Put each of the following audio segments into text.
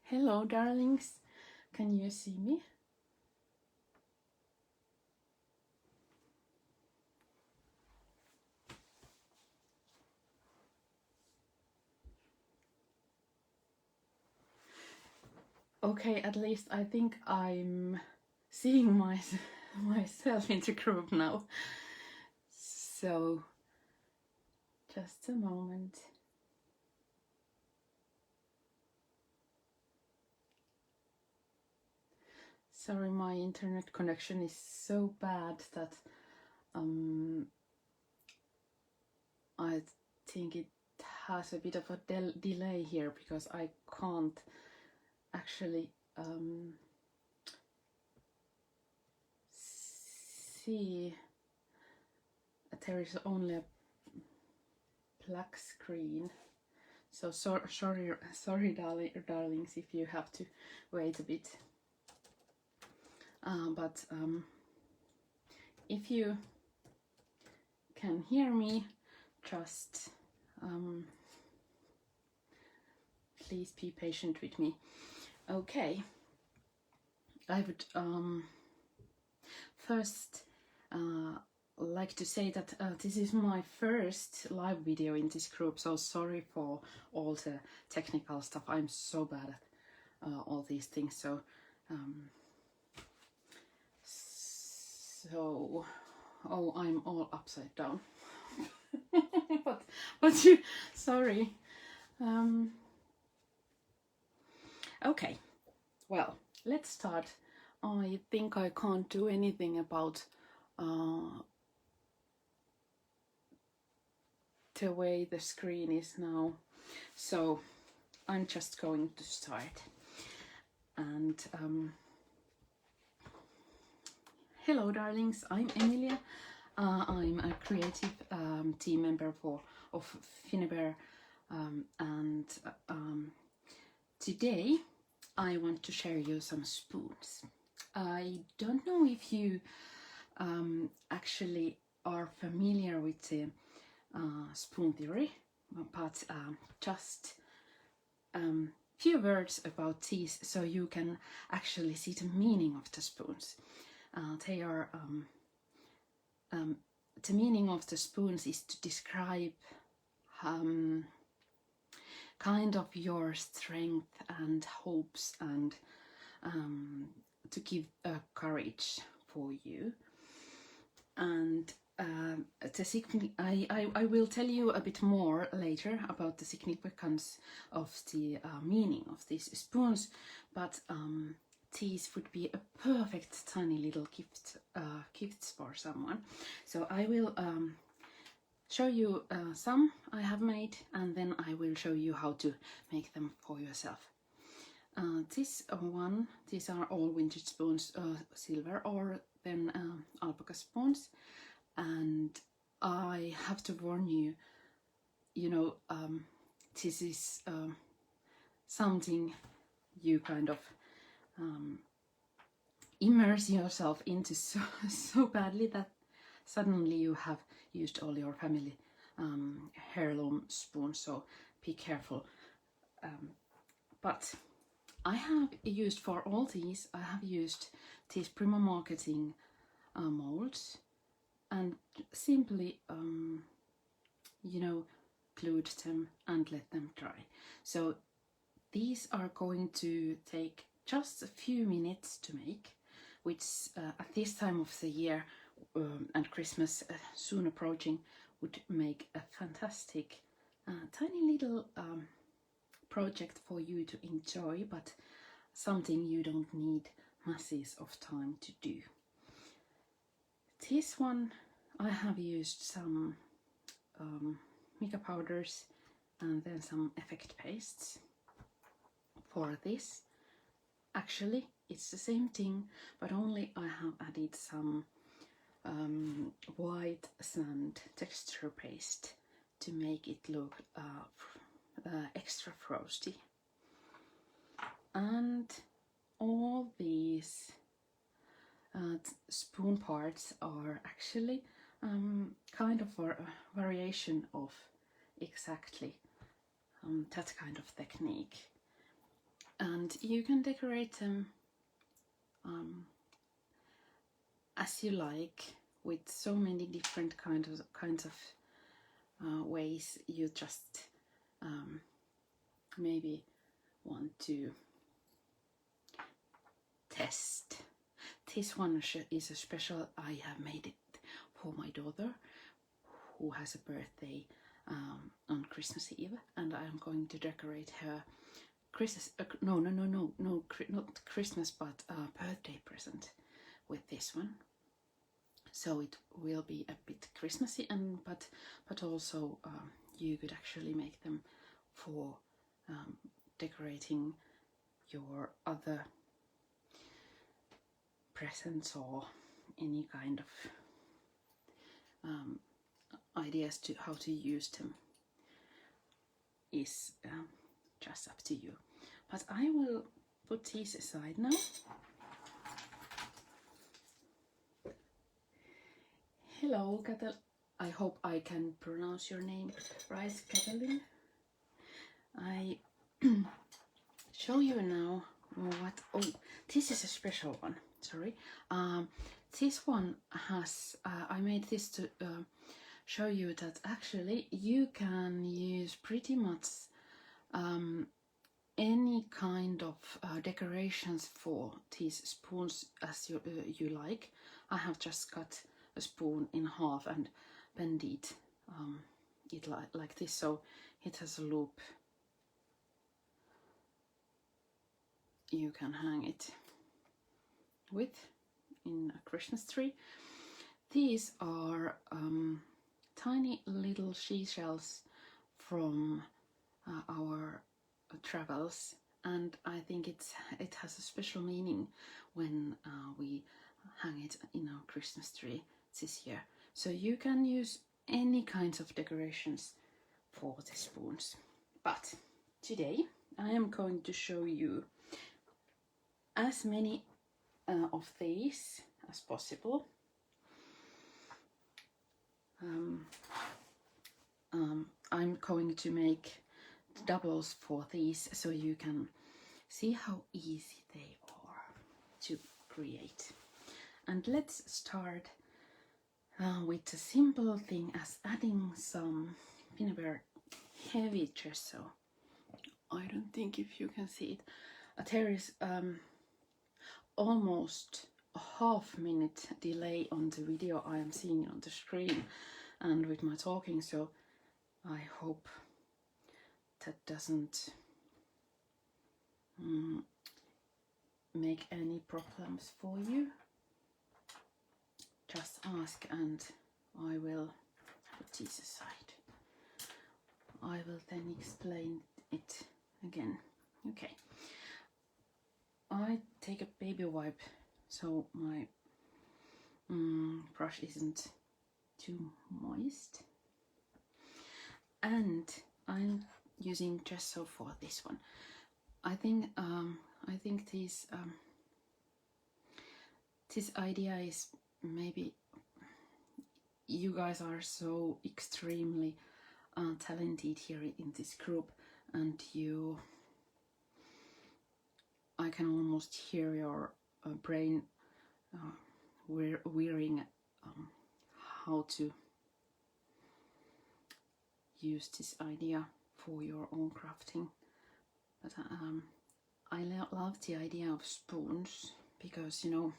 Hello, darlings. Can you see me? Okay, at least I think I'm seeing myself in the group now. So, just a moment. Sorry, my internet connection is so bad that I think it has a bit of a delay here because I can't actually see. There is only a black screen. So sorry, darlings, if you have to wait a bit. But if you can hear me, just please be patient with me. Okay, I would first like to say that this is my first live video in this group, so sorry for all the technical stuff. I'm so bad at all these things. So oh, I'm all upside down. but you, sorry. Okay, well, let's start. I think I can't do anything about the way the screen is now, so I'm just going to start. And hello, darlings, I'm Emilia. I'm a creative team member of Finnabair, and today I want to share you some spoons. I don't know if you actually are familiar with the spoon theory, but just few words about these so you can actually see the meaning of the spoons. They are the meaning of the spoons is to describe kind of your strength and hopes, and to give courage for you. And I will tell you a bit more later about the significance of the meaning of these spoons, but these would be a perfect tiny little gifts for someone. So I will show you some I have made, and then I will show you how to make them for yourself. These are all vintage spoons, silver or then alpaca spoons, and I have to warn you, this is something you kind of immerse yourself into so badly that suddenly you have used all your family heirloom spoons, so be careful. But I have used, for all these, I have used these Prima Marketing molds, and simply glued them and let them dry. So these are going to take just a few minutes to make, which at this time of the year and Christmas soon approaching would make a fantastic tiny little project for you to enjoy, but something you don't need masses of time to do. This one I have used some mica powders and then some effect pastes for this. Actually, it's the same thing, but only I have added some white sand texture paste to make it look extra frosty. And all these spoon parts are actually kind of a variation of exactly that kind of technique. and you can decorate them as you like, with so many different kinds of ways. You just maybe want to test. This one is a special. I have made it for my daughter, who has a birthday on Christmas Eve, and I am going to decorate her Christmas. Not Christmas, but birthday present with this one. So it will be a bit Christmassy, but also you could actually make them for decorating your other presents or any kind of ideas to how to use them is just up to you. But I will put these aside now. Hello, I hope I can pronounce your name right, Katalin. I show you now what. Oh, this is a special one. Sorry. This one has. I made this to show you that actually you can use pretty much any kind of decorations for these spoons as you like. I have just cut a spoon in half and bended it like this, so it has a loop. You can hang it with in a Christmas tree. These are tiny little seashells from our travels, and I think it has a special meaning when we hang it in our Christmas tree this year. So you can use any kinds of decorations for the spoons. But today I am going to show you as many of these as possible. I'm going to make doubles for these so you can see how easy they are to create. And let's start with a simple thing as adding some Finnabair heavy gesso. I don't think if you can see it. There is almost a half-minute delay on the video I am seeing on the screen and with my talking, so I hope that doesn't make any problems for you. Just ask and I will put these aside. I will then explain it again. Okay. I take a baby wipe so my brush isn't too moist, and I'm using gesso for this one. I think this idea is, maybe you guys are so extremely talented here in this group, and I can almost hear your brain wearing how to use this idea for your own crafting. But I love the idea of spoons because, you know,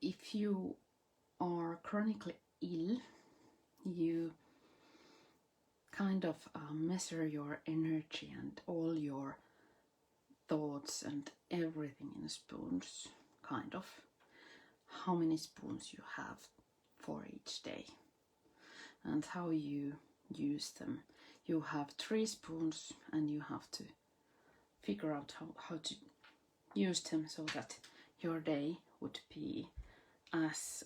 if you are chronically ill, you kind of measure your energy and all your thoughts and everything in spoons, kind of how many spoons you have for each day and how you use them. You have 3 spoons and you have to figure out how to use them so that your day would be as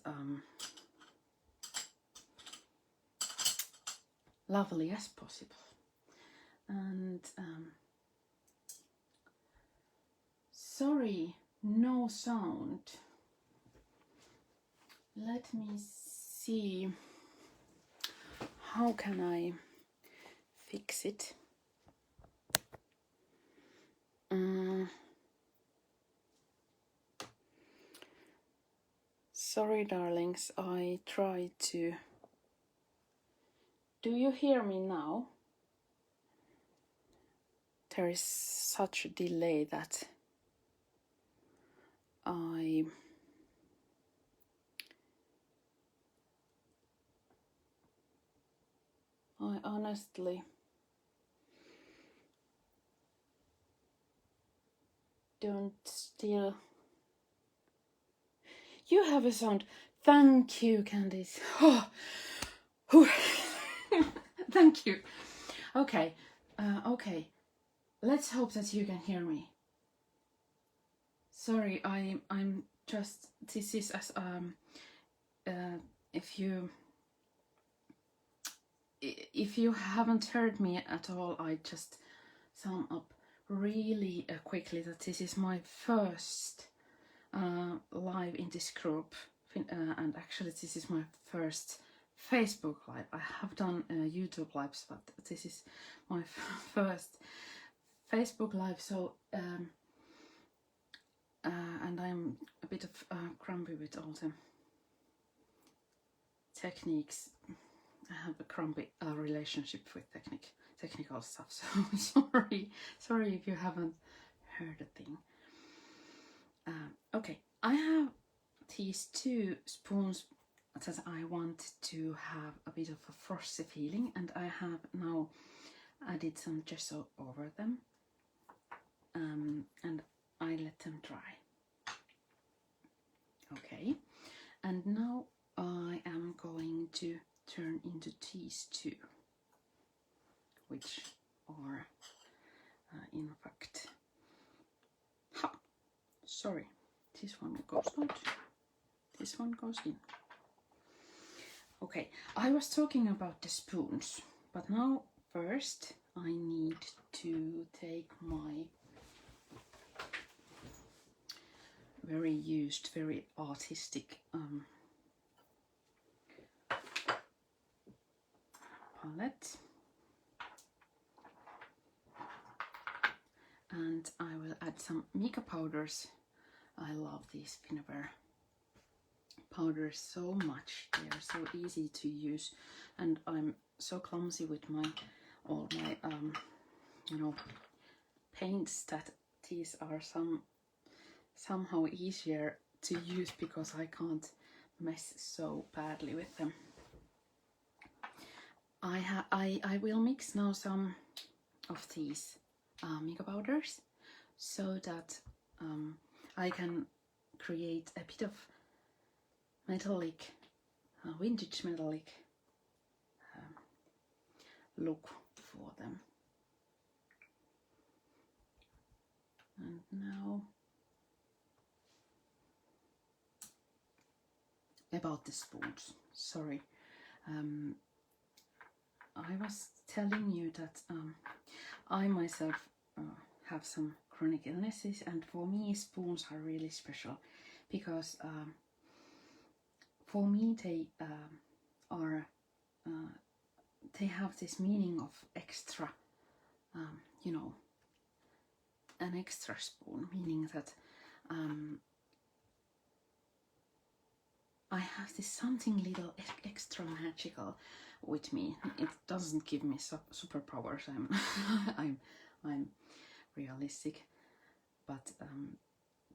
lovely as possible. And sorry, no sound. Let me see, how can I fix it? Sorry, darlings, I tried to... Do you hear me now? There is such a delay that I honestly don't still... You have a sound. Thank you, Candice. Oh. Thank you. Okay, okay. Let's hope that you can hear me. Sorry, I'm just... This is as if you haven't heard me at all, I just sum up really quickly that this is my first live in this group, and actually this is my first Facebook live. I have done YouTube lives, but this is my first Facebook live. So and I'm a bit of grumpy with all the techniques. I have a grumpy relationship with technical stuff, so sorry if you haven't heard a thing. Okay, I have these two spoons that I want to have a bit of a frosty feeling, and I have now added some gesso over them, and I let them dry. Okay, and now I am going to turn into these two, which are in fact... Sorry, this one goes out, this one goes in. Okay, I was talking about the spoons, but now first I need to take my very used, very artistic palette, and I will add some mica powders. I love these Finnabair powders so much. They are so easy to use, and I'm so clumsy with all my paints that these are somehow easier to use because I can't mess so badly with them. I will mix now some of these mica powders so that I can create a bit of metallic, vintage metallic look for them. And now about the spoons. Sorry, I was telling you that I myself have some chronic illnesses, and for me spoons are really special because for me they they have this meaning of extra, you know, an extra spoon, meaning that I have this something little extra magical with me. It doesn't give me superpowers. I'm realistic, but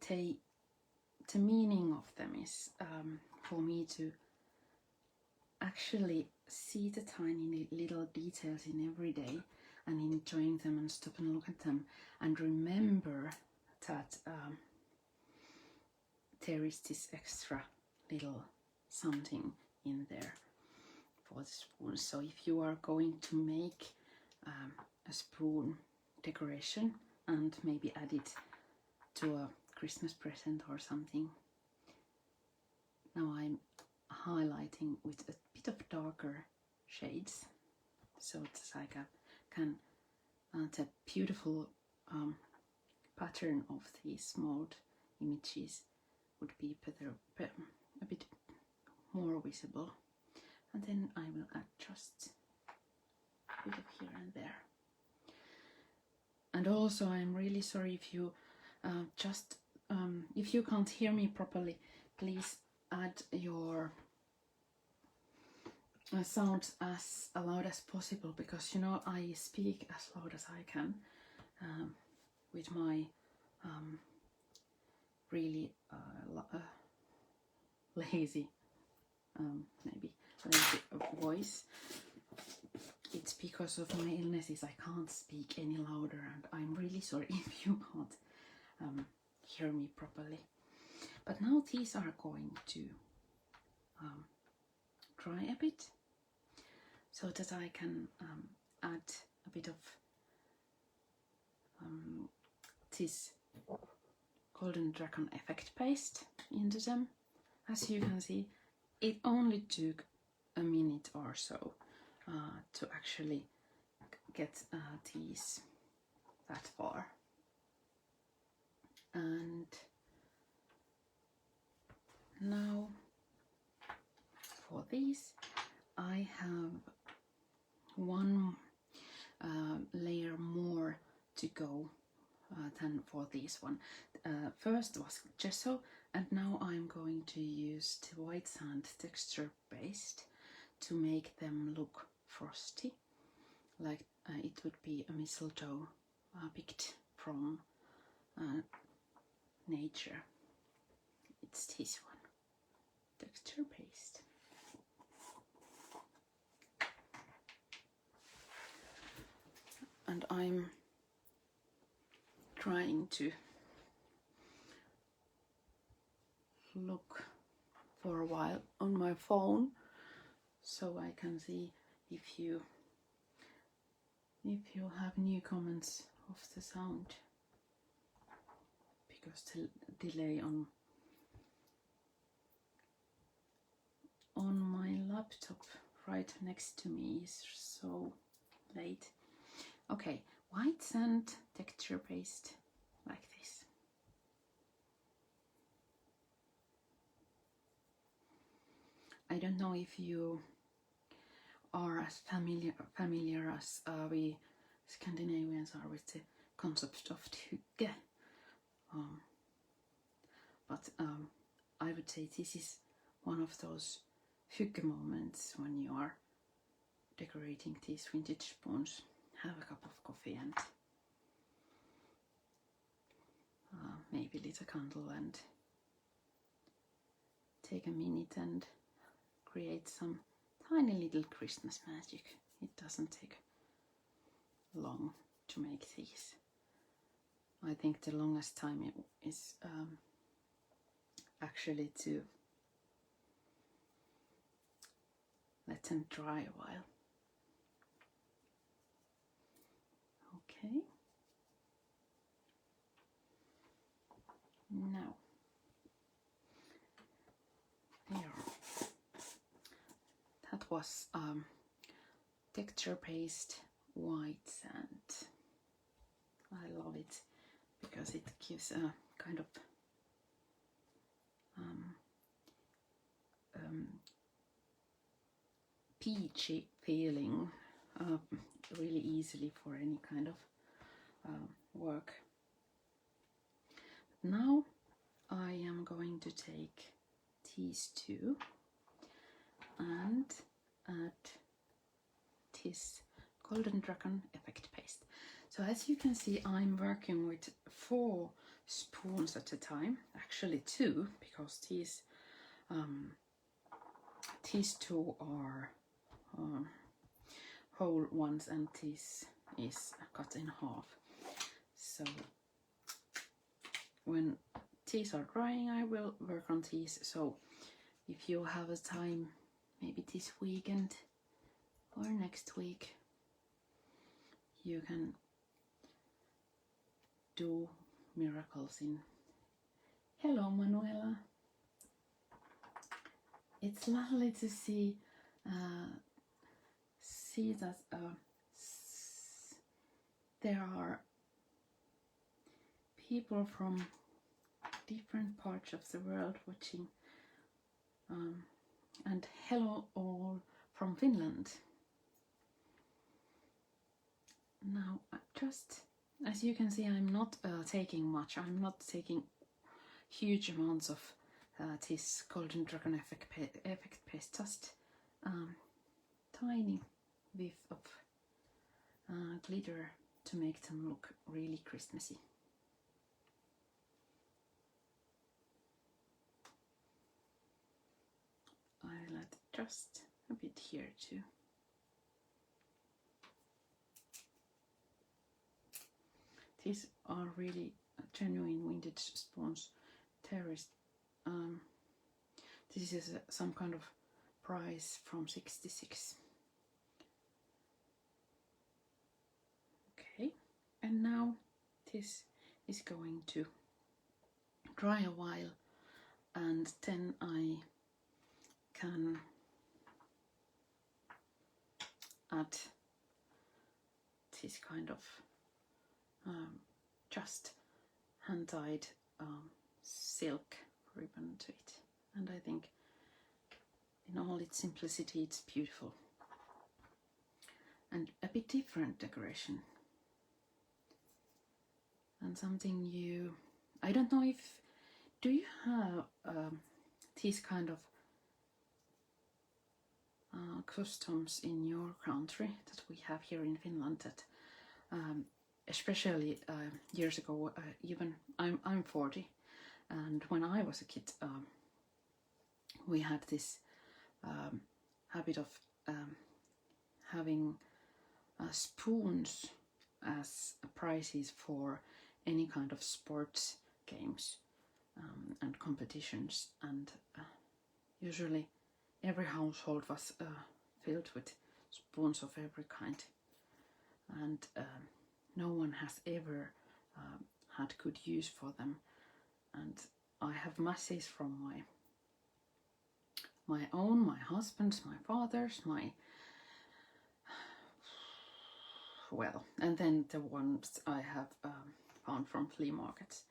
the meaning of them is for me to actually see the tiny little details in every day and enjoying them and stop and look at them and remember that there is this extra little something in there for the spoon. So if you are going to make a spoon decoration and maybe add it to a Christmas present or something, now I'm highlighting with a bit of darker shades so that I can the beautiful pattern of these mold images would be a bit more visible, and then I will add just a bit of here and there. And And also I'm really sorry if you if you can't hear me properly, please add your sound as loud as possible, because you know I speak as loud as I can with my really lazy maybe lazy voice. It's because of my illnesses I can't speak any louder, and I'm really sorry if you can't hear me properly. But now these are going to dry a bit, so that I can add a bit of this golden dragon effect paste into them. As you can see, it only took a minute or so to actually get these that far. And now for these I have one layer more to go than for this one. First was gesso, and now I'm going to use the white sand texture paste to make them look frosty, like it would be a mistletoe picked from nature. It's this one, texture paste. And I'm trying to look for a while on my phone so I can see if you have new comments of the sound, because the delay on my laptop right next to me is so late. Okay, white sand texture paste like this. I don't know if you are as familiar as we Scandinavians are with the concept of hygge, but I would say this is one of those hygge moments when you are decorating these vintage spoons. Have a cup of coffee and maybe lit a candle and take a minute and create some tiny little Christmas magic. It doesn't take long to make these. I think the longest time is actually to let them dry a while. Okay. Now, there. That was texture paste white sand. I love it because it gives a kind of peachy feeling really easily for any kind of work. Now I am going to take these two and add this golden dragon effect paste. So as you can see, I'm working with 4 spoons at a time, actually 2, because these 2 are whole ones and this is cut in half. So when these are drying, I will work on these. So if you have a time, maybe this weekend or next week, you can do miracles in. Hello, Manuela. It's lovely to see that there are people from different parts of the world watching, and hello all from Finland. Now I'm just As you can see, I'm not taking much. I'm not taking huge amounts of this Golden Dragon effect paste, just tiny whiff of glitter to make them look really Christmassy. I'll add just a bit here too. These are really genuine vintage spoons. There is this is some kind of price from 66. Okay, and now this is going to dry a while, and then I can add this kind of just hand-dyed silk ribbon to it, and I think in all its simplicity it's beautiful and a bit different decoration and something new. I don't know if do you have these kind of customs in your country that we have here in Finland, that especially years ago, even I'm 40, and when I was a kid, we had this habit of having spoons as prizes for any kind of sports games and competitions, and usually every household was filled with spoons of every kind, and no one has ever had good use for them. And I have masses from my own, my husband's, my father's, and then the ones I have found from flea markets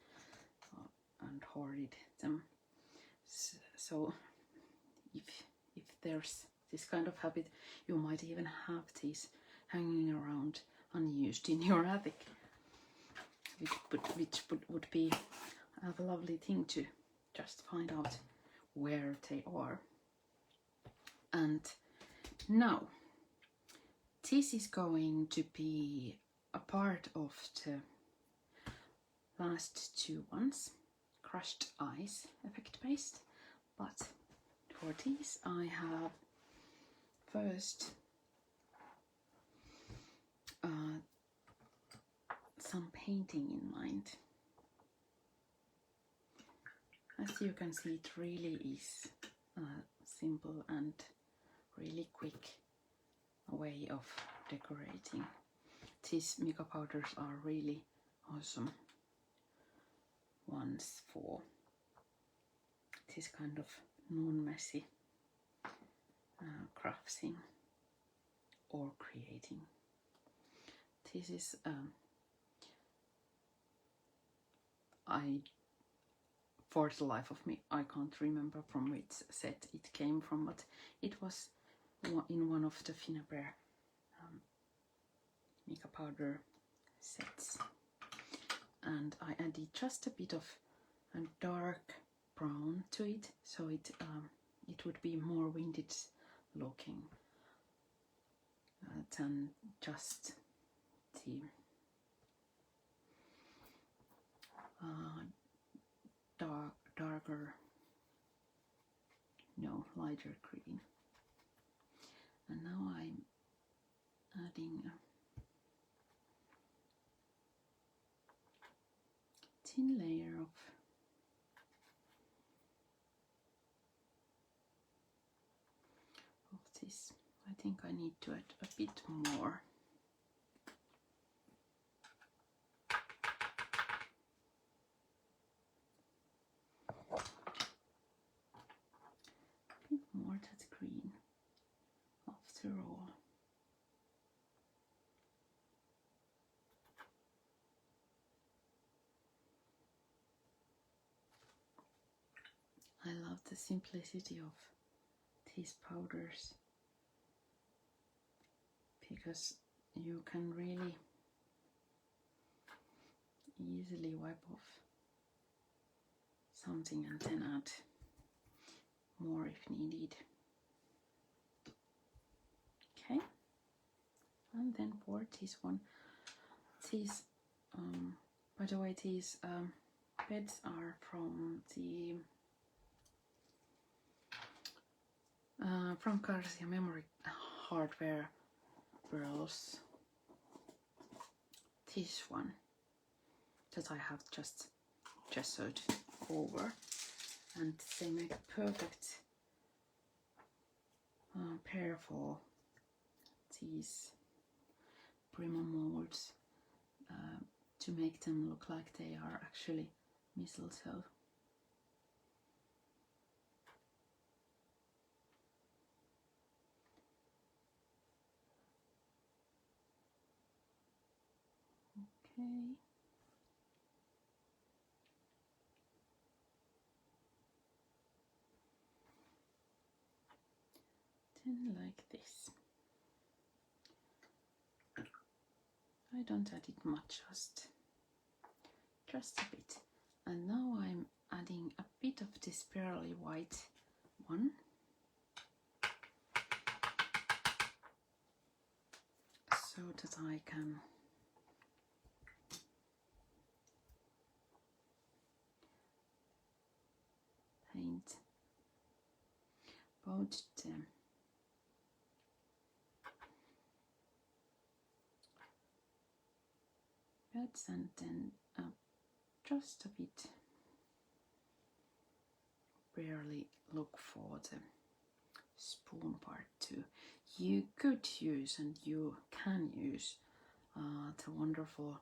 and hoarded them. So if there's this kind of habit, you might even have these hanging around unused in your attic, which would be a lovely thing to just find out where they are. And now this is going to be a part of the last two ones, crushed ice effect paste, but for these I have first some painting in mind. As you can see, it really is simple and really quick way of decorating. These mica powders are really awesome ones for this kind of non-messy crafting or creating. This is for the life of me, I can't remember from which set it came from, but it was in one of the Finnabair mica powder sets, and I added just a bit of a dark brown to it, so it would be more vintage looking than just the lighter green. And now I'm adding a thin layer of this. I think I need to add a bit more. More that green after all. I love the simplicity of these powders because you can really easily wipe off something and then add more if needed. Okay, and then for this one, these by the way, these beds are from the from Garcia memory hardware girls. This one that I have just gessoed over, and they make a perfect pair for these Prima molds, to make them look like they are actually mistletoe. Okay. Then like this. I don't add it much, just a bit. And now I'm adding a bit of this pearly white one. So that I can paint both the beds and then just a bit barely look for the spoon part too. You could use, and you can use, the wonderful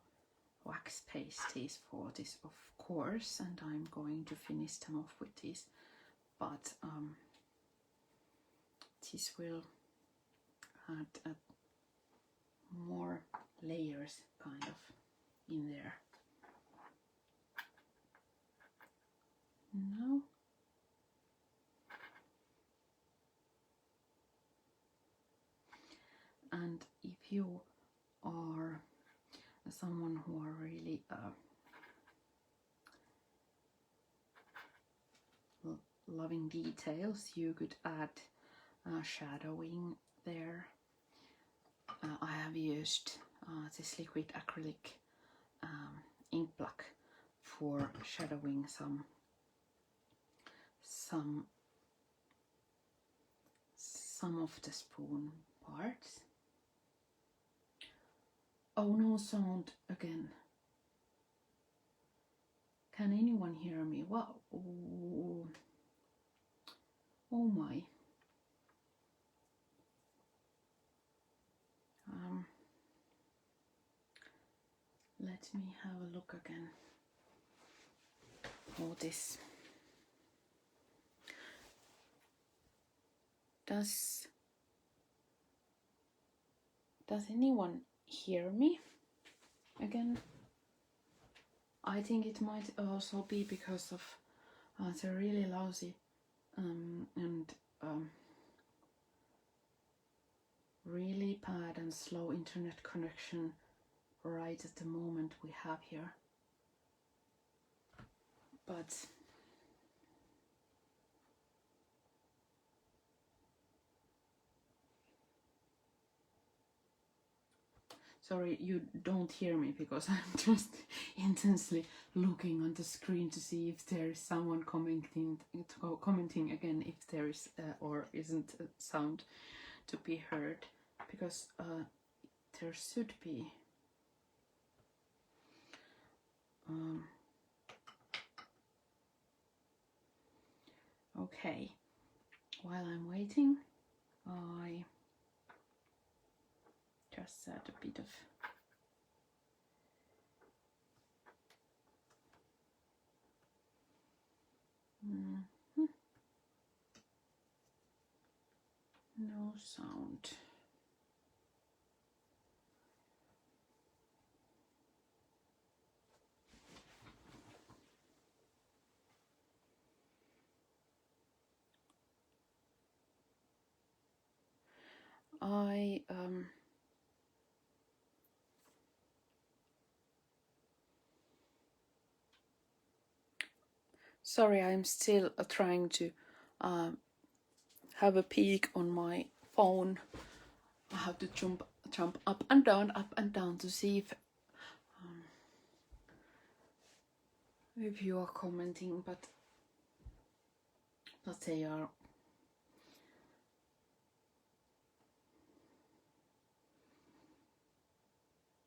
wax pasties for this, of course, and I'm going to finish them off with this, but this will add more layers kind of in there. Now and if you are someone who are really loving details, you could add shadowing there. I have used this liquid acrylic ink block for shadowing some of the spoon parts. Oh, no sound again. Can anyone hear me? Wow. Oh my. Let me have a look again. Oh, this. Does anyone hear me again? I think it might also be because of the really lousy and really bad and slow internet connection right at the moment we have here. But sorry, you don't hear me because I'm just intensely looking on the screen to see if there is someone commenting again, if there is or isn't a sound to be heard, because there should be. Okay, while I'm waiting, I just add a bit of no sound. Sorry, I'm still trying to have a peek on my phone. I have to jump up and down to see if you are commenting, but they are.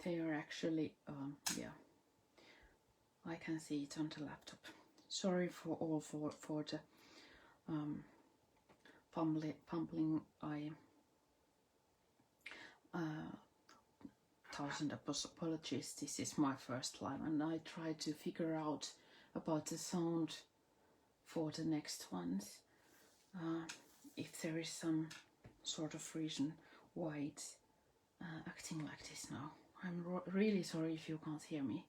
They are actually, yeah, I can see it on the laptop. Sorry for the fumbling. I thousand apologies. This is my first live, and I try to figure out about the sound for the next ones. If there is some sort of reason why it's acting like this now. I'm really sorry if you can't hear me.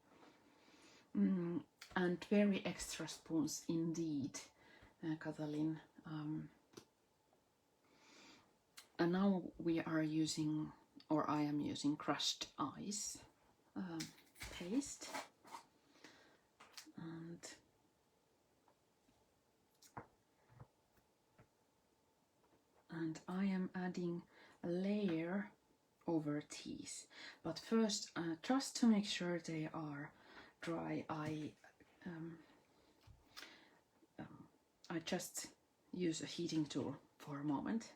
And very extra spoons indeed, Katalin. And now we are using, or I am using, crushed ice paste. And I am adding a layer over these, but first, just to make sure they are dry, I just use a heating tool for a moment.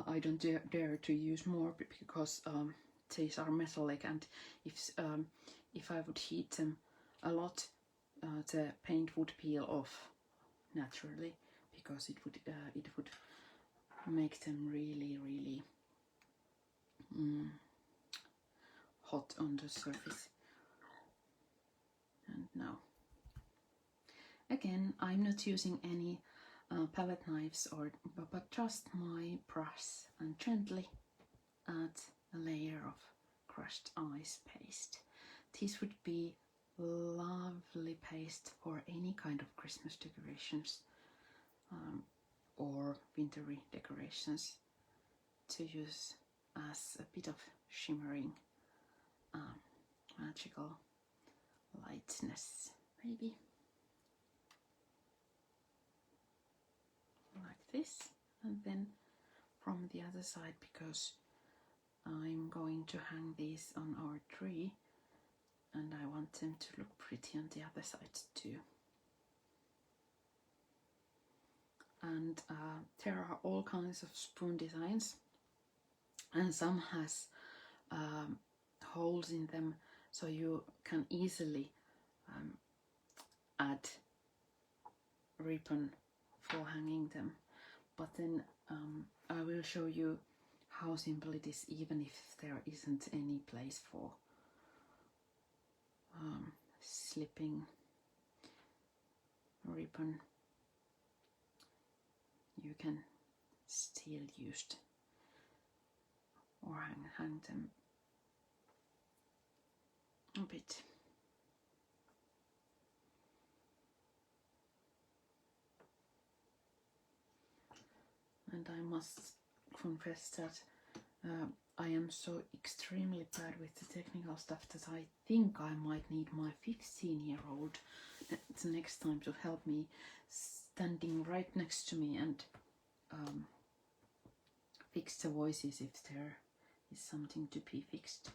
I don't dare to use more because these are metallic, and if I would heat them a lot, the paint would peel off naturally, because it would make them really hot on the surface. And now, again, I'm not using any palette knives but just my brush, and gently add a layer of crushed ice paste. This would be lovely paste for any kind of Christmas decorations or wintry decorations, to use as a bit of shimmering magical lightness, maybe. Like this, and then from the other side, because I'm going to hang these on our tree and I want them to look pretty on the other side too. And there are all kinds of spoon designs, and some has holes in them, so you can easily add ribbon for hanging them. But then I will show you how simple it is, even if there isn't any place for slipping ribbon. You can still use or hang them a bit. And I must confess that I am so extremely bad with the technical stuff that I think I might need my 15-year-old the next time to help me, standing right next to me and fix the voices if there is something to be fixed.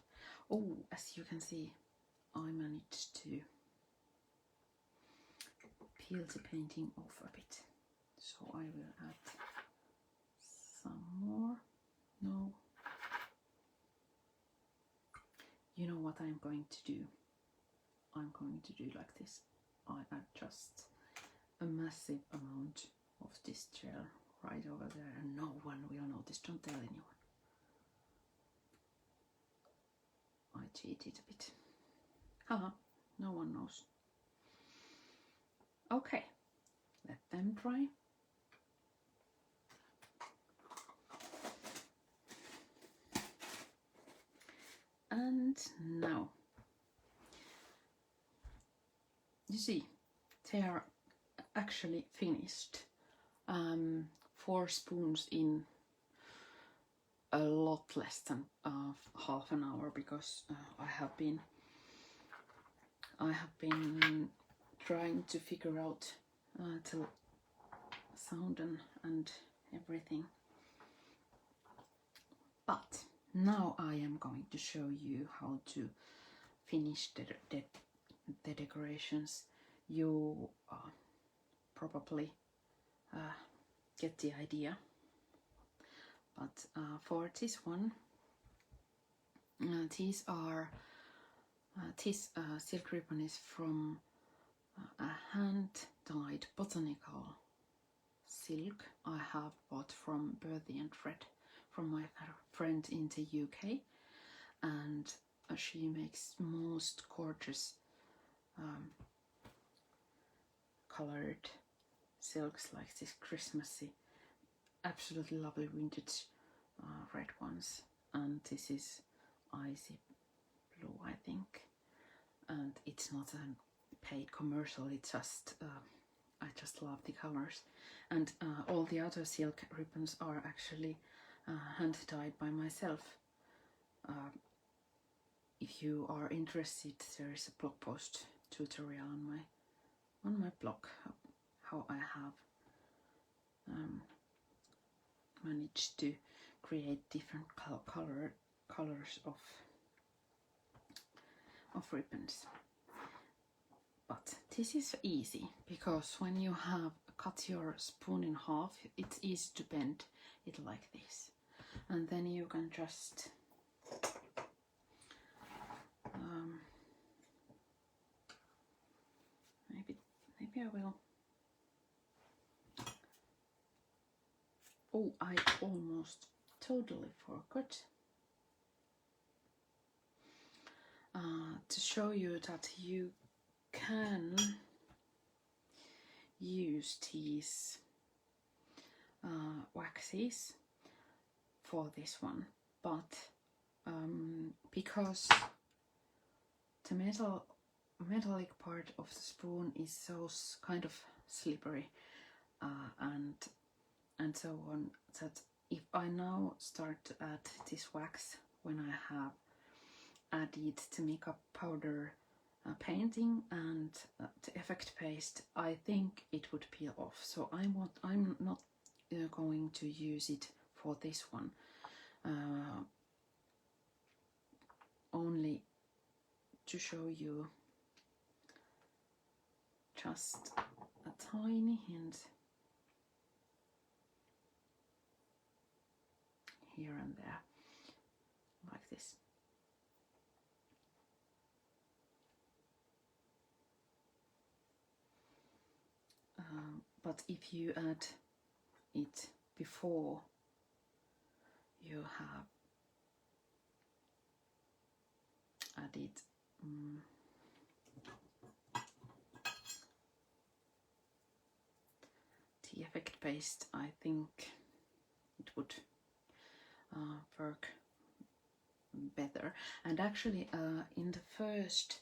Oh, as you can see, I managed to peel the painting off a bit, so I will add some more. No, you know what I'm going to do? I'm going to do like this. I add just a massive amount of this gel right over there, and no one will notice. Don't tell anyone. I cheated a bit. Haha, no one knows. Okay, let them dry. And now, you see, they are actually finished. 4 spoons in a lot less than half an hour, because I have been trying to figure out the sound and everything. But now I am going to show you how to finish the decorations. You probably get the idea. But for this one, this silk ribbon is from a hand-dyed botanical silk I have bought from Bertie and Fred, from my friend in the UK, and she makes most gorgeous colored silks like this Christmassy, absolutely lovely vintage red ones, and this is icy blue, I think, and it's not a paid commercial, it's just I just love the colors. And all the other silk ribbons are actually hand dyed by myself. If you are interested, there is a blog post tutorial on my blog how I have managed to create different colors of ribbons. But this is easy, because when you have cut your spoon in half, it's easy to bend it like this, and then you can just maybe I will. Oh, I almost totally forgot to show you that you can use these waxes for this one, but because the metallic part of the spoon is so kind of slippery and so on, that if I now start to add this wax when I have added the makeup powder, painting and the effect paste, I think it would peel off. So I'm not going to use it for this one. Only to show you just a tiny hint here and there, like this. But if you add it before you have added the effect paste, I think it would work better. And actually in the first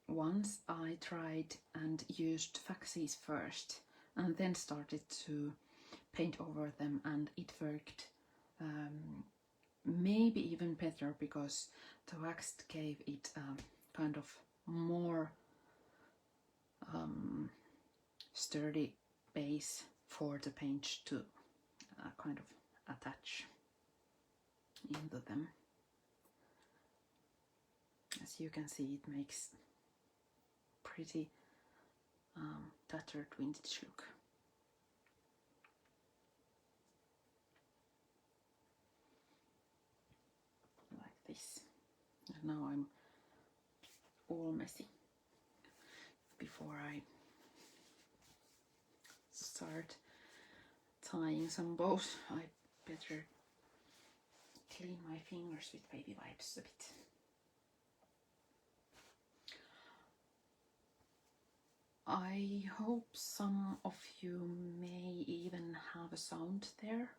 ones I tried and used waxes first and then started to paint over them, and it worked maybe even better, because the wax gave it kind of more sturdy base for the paint to kind of attach into them. As you can see, it makes pretty tattered vintage look. Like this. And now I'm all messy. Before I start tying some bows, I better clean my fingers with baby wipes a bit. I hope some of you may even have a sound there.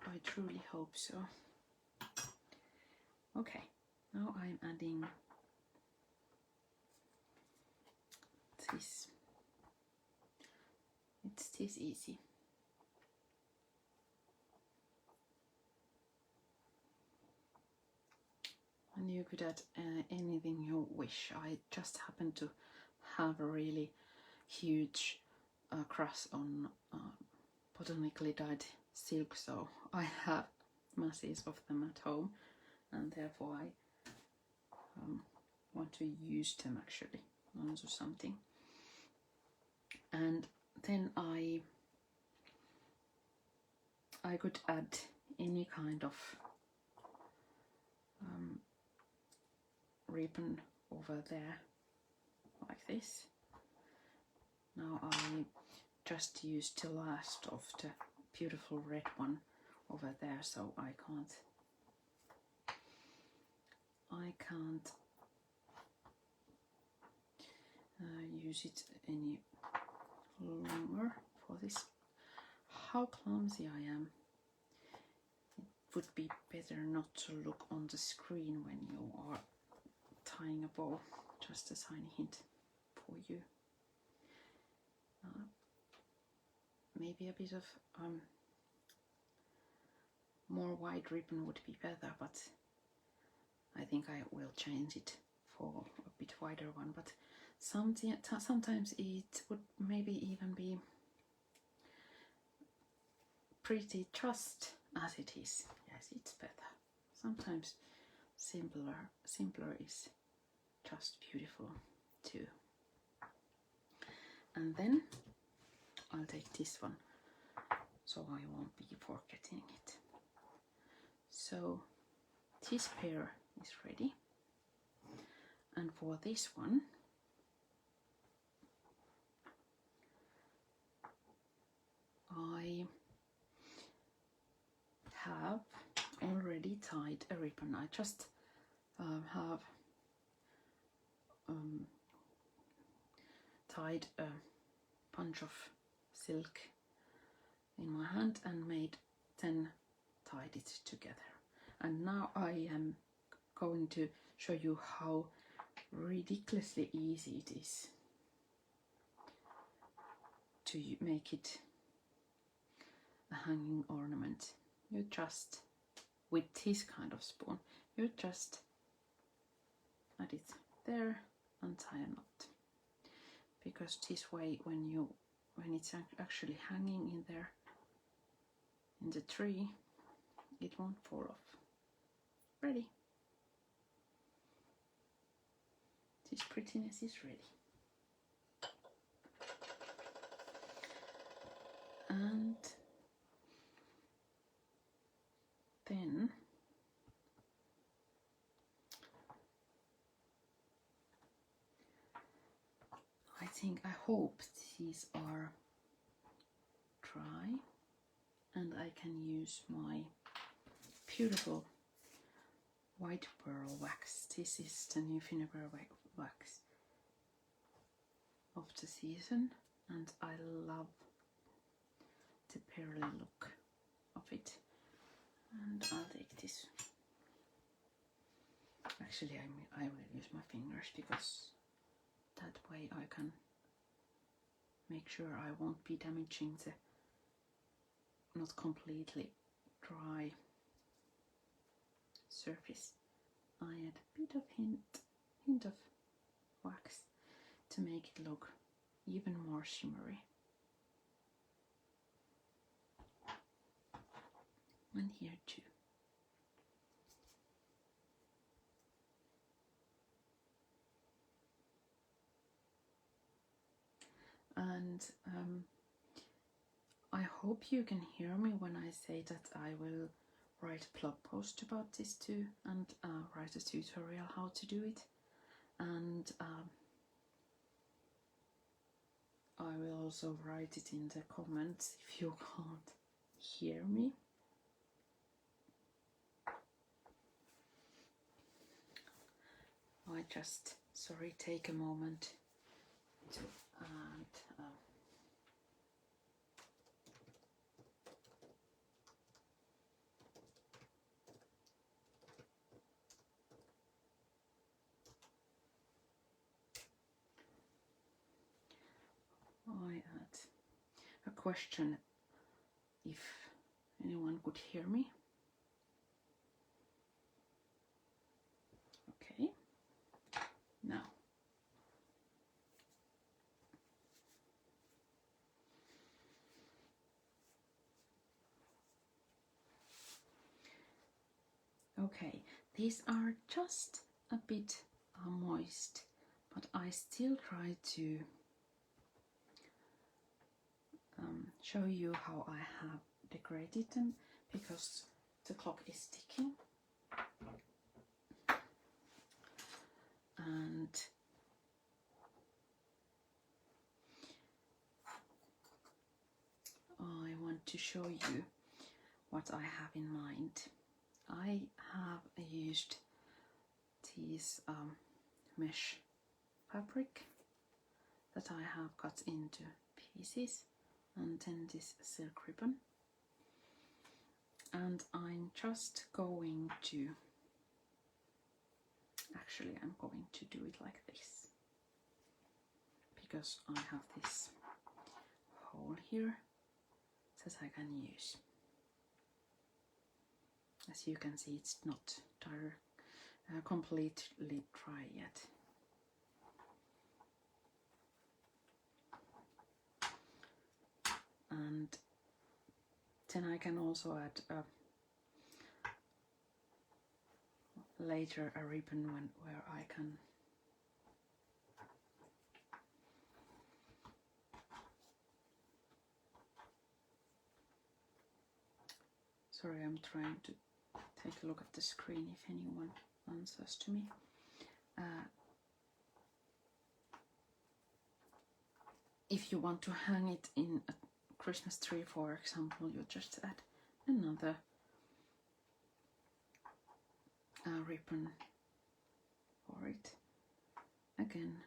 I truly hope so. Okay, now I'm adding this. It's this easy. And you could add anything you wish. I just happen to have a really huge crush on botanically dyed silk, so I have masses of them at home, and therefore I want to use them actually onto something. And then I could add any kind of ribbon over there like this. Now I just used the last of the beautiful red one over there, so I can't use it any longer for this. How clumsy I am. It would be better not to look on the screen when you are tying a bow. Just a tiny hint for you. Maybe a bit of more wide ribbon would be better, but I think I will change it for a bit wider one. But sometimes it would maybe even be pretty just as it is. Yes, it's better. Sometimes simpler is just beautiful too. And then I'll take this one so I won't be forgetting it. So this pair is ready, and for this one I have already tied a ribbon. I just have tied a bunch of silk in my hand and tied it together. And now I am going to show you how ridiculously easy it is to make it a hanging ornament. You just, with this kind of spoon, you just add it there and tie a knot. Because this way, when it's actually hanging in there in the tree, it won't fall off. Ready. This prettiness is ready. And then I hope these are dry and I can use my beautiful white pearl wax. This is the new Finnabair wax of the season, and I love the pearly look of it. And I'll take this. Actually, I will use my fingers, because that way I can make sure I won't be damaging the not completely dry surface. I add a bit of hint of wax to make it look even more shimmery. And here too. And I hope you can hear me when I say that I will write a blog post about this too, and write a tutorial how to do it. And I will also write it in the comments if you can't hear me. I just, take a moment to add question if anyone could hear me. Okay, now. Okay, these are just a bit moist, but I still try to show you how I have decorated them, because the clock is ticking. And I want to show you what I have in mind. I have used these mesh fabric that I have cut into pieces, and then this silk ribbon, and I'm just going to, actually I'm going to do it like this, because I have this hole here that I can use. As you can see, it's not completely dry yet. And then I can also add later a ribbon where I can sorry, I'm trying to take a look at the screen if anyone answers to me. If you want to hang it in a Christmas tree, for example, you just add another ribbon for it. Again,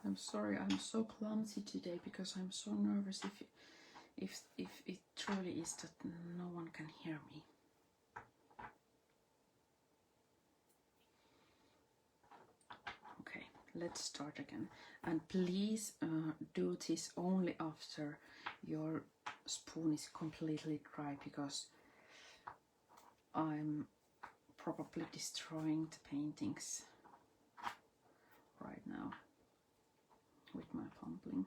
I'm sorry, I'm so clumsy today because I'm so nervous if it truly is that no one can hear me. Okay, let's start again. And please do this only after your spoon is completely dry, because I'm probably destroying the paintings right now with my fumbling.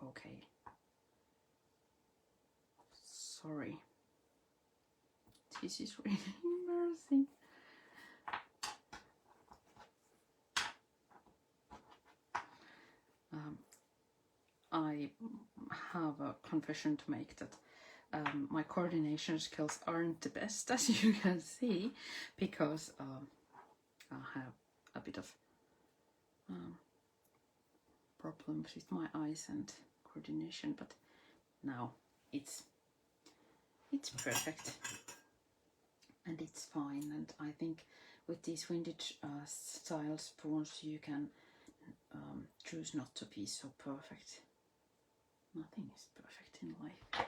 Okay. Sorry. This is really embarrassing. I have a confession to make that my coordination skills aren't the best, as you can see, because I have a bit of problems with my eyes and coordination, but now it's perfect and it's fine. And I think with these vintage style spoons you can choose not to be so perfect. Nothing is perfect in life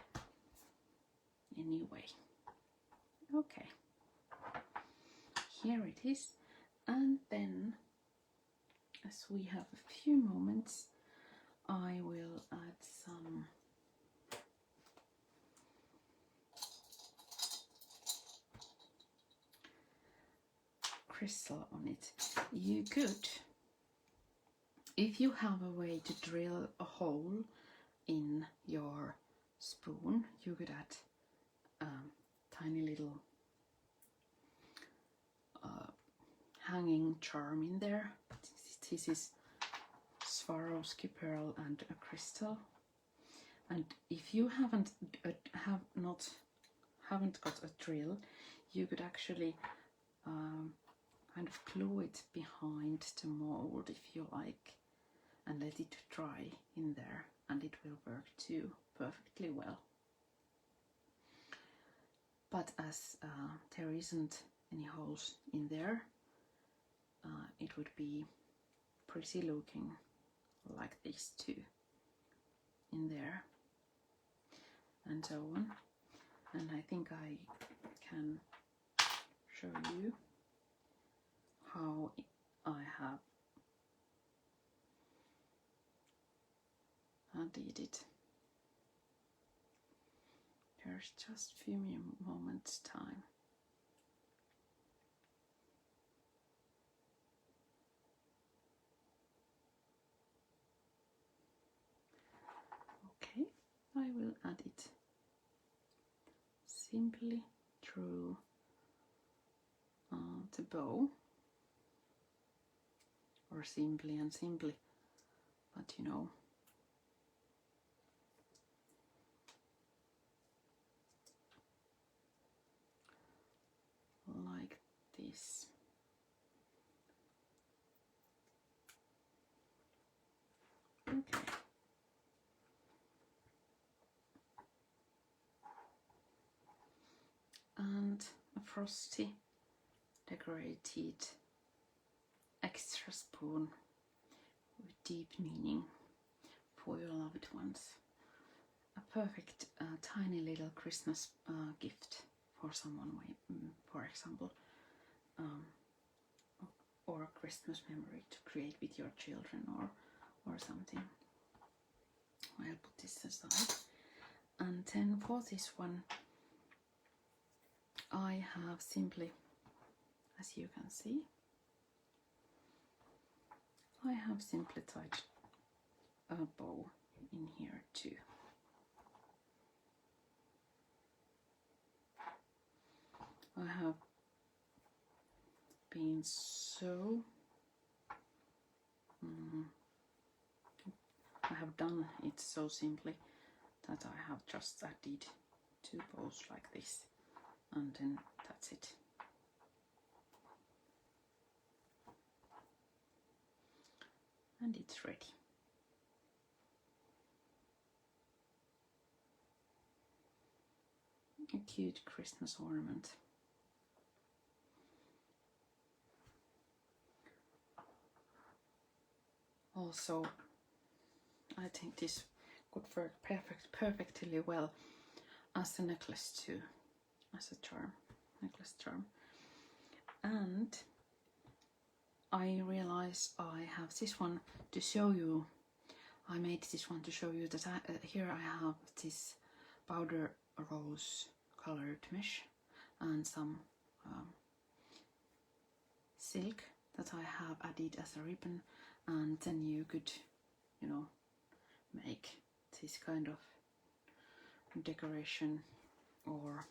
anyway. Okay, here it is. And then, as we have a few moments, I will add some crystal on it. You could, if you have a way to drill a hole in your spoon, you could add tiny little hanging charm in there. But this is Swarovski pearl and a crystal. And if you haven't got a drill, you could actually kind of glue it behind the mold if you like, and let it dry in there, and it will work too perfectly well. But as there isn't any holes in there, it would be pretty looking like this too, in there, and so on. And I think I can show you how I have added it. There's just a few moments time. Okay, I will add it simply through the bow, or simply and simply, but you know. Like this. Okay. And a frosty decorated extra spoon with deep meaning for your loved ones. A perfect tiny little Christmas gift for someone, for example, or a Christmas memory to create with your children or something. I'll put this aside. And then for this one, I have simply, as you can see, I have simply tied a bow in here too. I have been so I have done it so simply that I have just added 2 bows like this, and then that's it. And it's ready. A cute Christmas ornament. Also, I think this could work perfectly well as a necklace too, as a charm, necklace charm. And I realize I have this one to show you. I made this one to show you that here I have this powder rose colored mesh and some silk that I have added as a ribbon, and then you could, you know, make this kind of decoration, or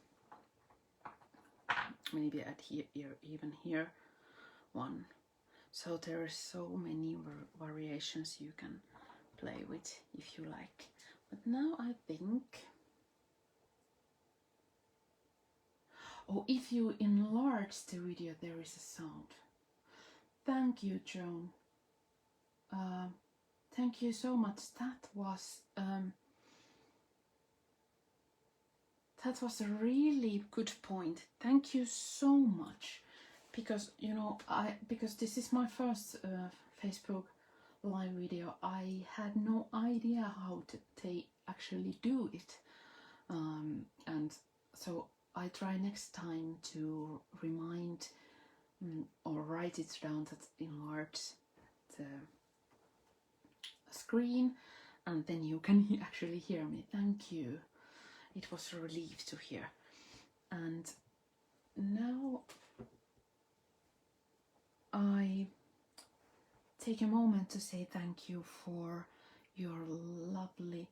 maybe add here, even here one. So there are so many variations you can play with if you like. But now I think, oh, if you enlarge the video, there is a sound. Thank you, Joan. Thank you so much. That was a really good point. Thank you so much, because you know, because this is my first Facebook live video. I had no idea how they actually do it, and so I try next time to remind or write it down, that enlarge the screen, and then you can actually hear me. Thank you. It was a relief to hear. And now I take a moment to say thank you for your lovely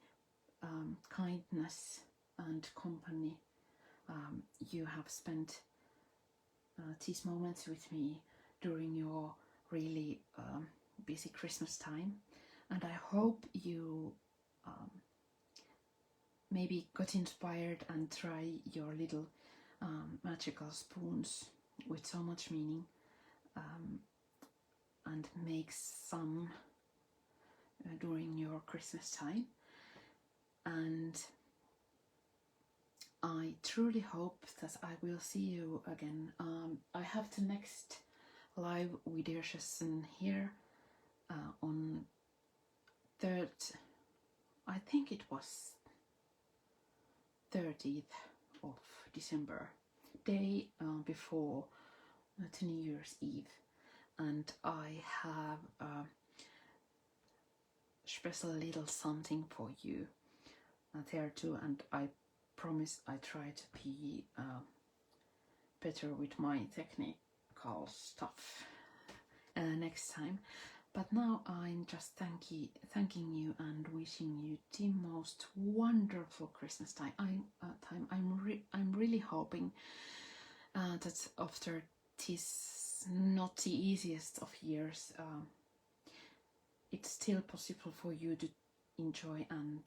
kindness and company. You have spent these moments with me during your really busy Christmas time, and I hope you maybe got inspired and try your little magical spoons with so much meaning, and make some during your Christmas time. And I truly hope that I will see you again. I have the next live video session here on 3rd, I think it was 30th of December, day before the New Year's Eve, and I have a special little something for you there too, and I promise I try to be better with my technical stuff next time. But now I'm just thanking you and wishing you the most wonderful Christmas time. I'm really hoping that after this not the easiest of years, it's still possible for you to enjoy and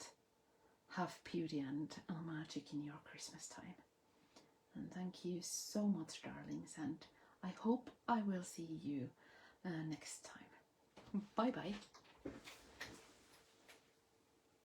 have beauty and magic in your Christmas time. And thank you so much, darlings, and I hope I will see you next time. Bye bye.